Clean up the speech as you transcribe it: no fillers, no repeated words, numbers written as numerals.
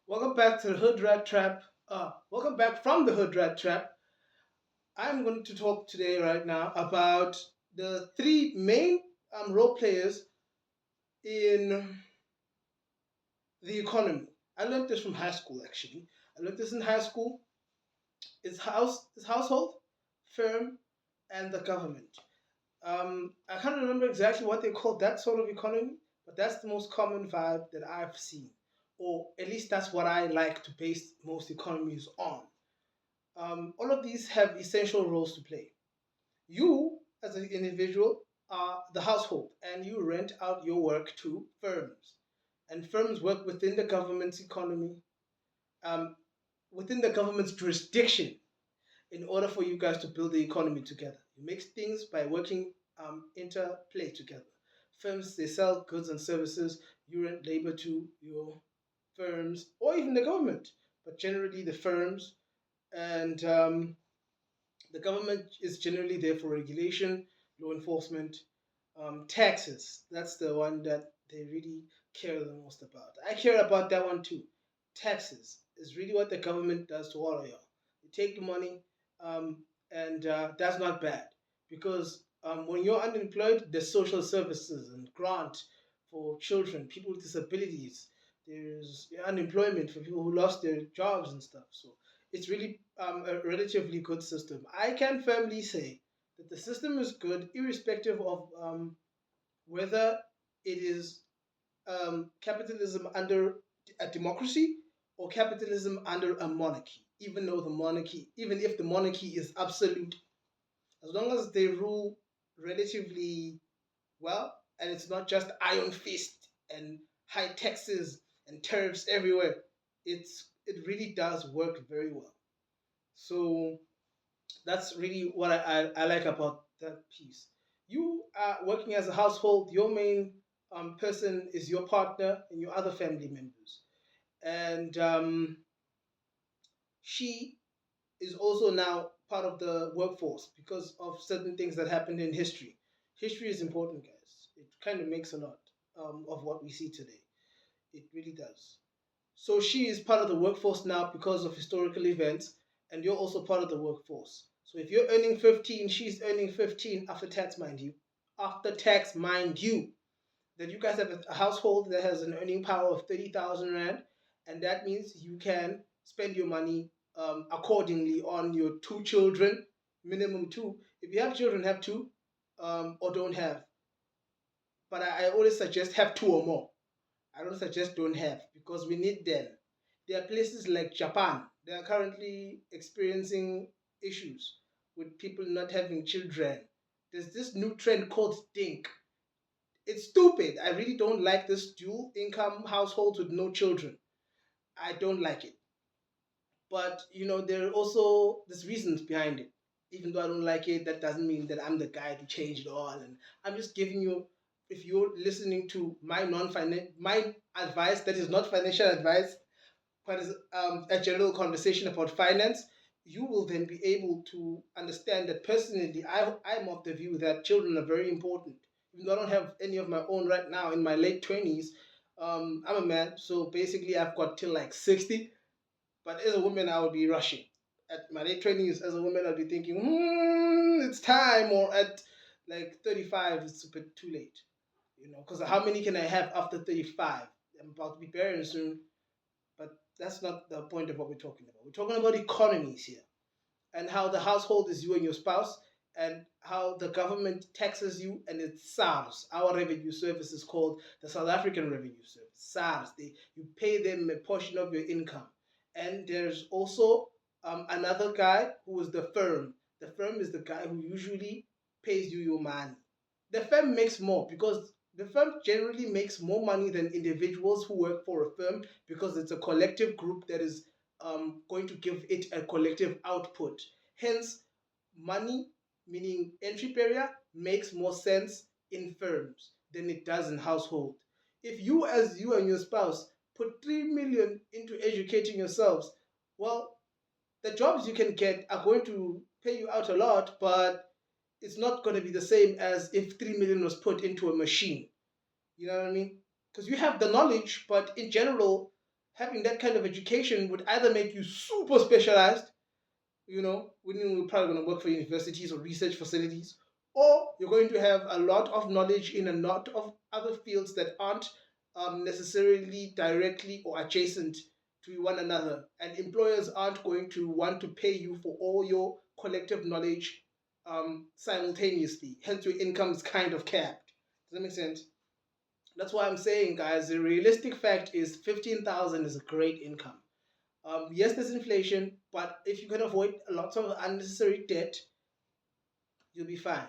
Welcome back to the Hood Rat Trap. Welcome back from the Hood Rat Trap. I'm going to talk today, right now, about the three main role players in the economy. I learned this from high school, actually. I learned this in high school. It's household, firm, and the government. I can't remember exactly what they call that sort of economy, but that's the most common vibe that I've seen, or at least that's what I like to base most economies on. All of these have essential roles to play. You, as an individual, are the household, and you rent out your work to firms. And firms work within the government's economy, um, within the government's jurisdiction, in order for you guys to build the economy together. You make things by working interplay together. Firms, they sell goods and services. You rent labor to your firms, or even the government, but generally the firms. And the government is generally there for regulation, law enforcement, taxes. That's the one that they really care the most about. I care about that one too. Taxes is really what the government does to all of y'all. They take the money, and that's not bad because when you're unemployed, there's social services and grant for children, people with disabilities. There's unemployment for people who lost their jobs and stuff. So it's really a relatively good system. I can firmly say that the system is good, irrespective of whether it is capitalism under a democracy or capitalism under a monarchy. Even if the monarchy is absolute, as long as they rule relatively well, and it's not just iron fist and high taxes and tariffs everywhere, it really does work very well. So that's really what I like about that piece. You are working as a household, your main person is your partner and your other family members. And she is also now part of the workforce because of certain things that happened in history. History is important, guys. It kind of makes a lot of what we see today. It really does. So she is part of the workforce now because of historical events, and you're also part of the workforce. So if you're earning 15, she's earning 15 after tax, mind you. After tax, mind you. That you guys have a household that has an earning power of 30,000 Rand, and that means you can spend your money accordingly on your two children, minimum two. If you have children, have two, or don't have. But I always suggest have two or more. I don't suggest don't have because we need them. There are places like Japan. They are currently experiencing issues with people not having children. There's this new trend called Dink. It's stupid. I really don't like this dual income households with no children. I don't like it. But there are also there's reasons behind it. Even though I don't like it, that doesn't mean that I'm the guy to change it all. And I'm just giving you, if you're listening to my advice that is not financial advice, but is a general conversation about finance, you will then be able to understand that personally, I'm of the view that children are very important. Even though I don't have any of my own right now in my late 20s, I'm a man, so basically I've got till like 60. But as a woman, I would be rushing. At my late 20s, as a woman, I'd be thinking, it's time. Or at like 35, it's a bit too late. Because how many can I have after 35? I'm about to be parent soon, but that's not the point of what we're talking about. We're talking about economies here and how the household is you and your spouse, and how the government taxes you, and it's SARS. Our revenue service is called the South African Revenue Service. SARS. You pay them a portion of your income. And there's also another guy who is the firm. The firm is the guy who usually pays you your money. The firm makes more because the firm generally makes more money than individuals who work for a firm because it's a collective group that is going to give it a collective output. Hence, money, meaning entry barrier, makes more sense in firms than it does in household. If you, as you and your spouse, put 3 million into educating yourselves, well, the jobs you can get are going to pay you out a lot, but it's not going to be the same as if 3 million was put into a machine. You know what I mean? Because you have the knowledge, but in general, having that kind of education would either make you super specialized, when you're probably going to work for universities or research facilities, or you're going to have a lot of knowledge in a lot of other fields that aren't necessarily directly or adjacent to one another. And employers aren't going to want to pay you for all your collective knowledge simultaneously. Hence, your income is kind of capped. Does that make sense? That's why I'm saying, guys, the realistic fact is 15,000 is a great income. Yes, there's inflation, but if you can avoid lots of unnecessary debt, you'll be fine.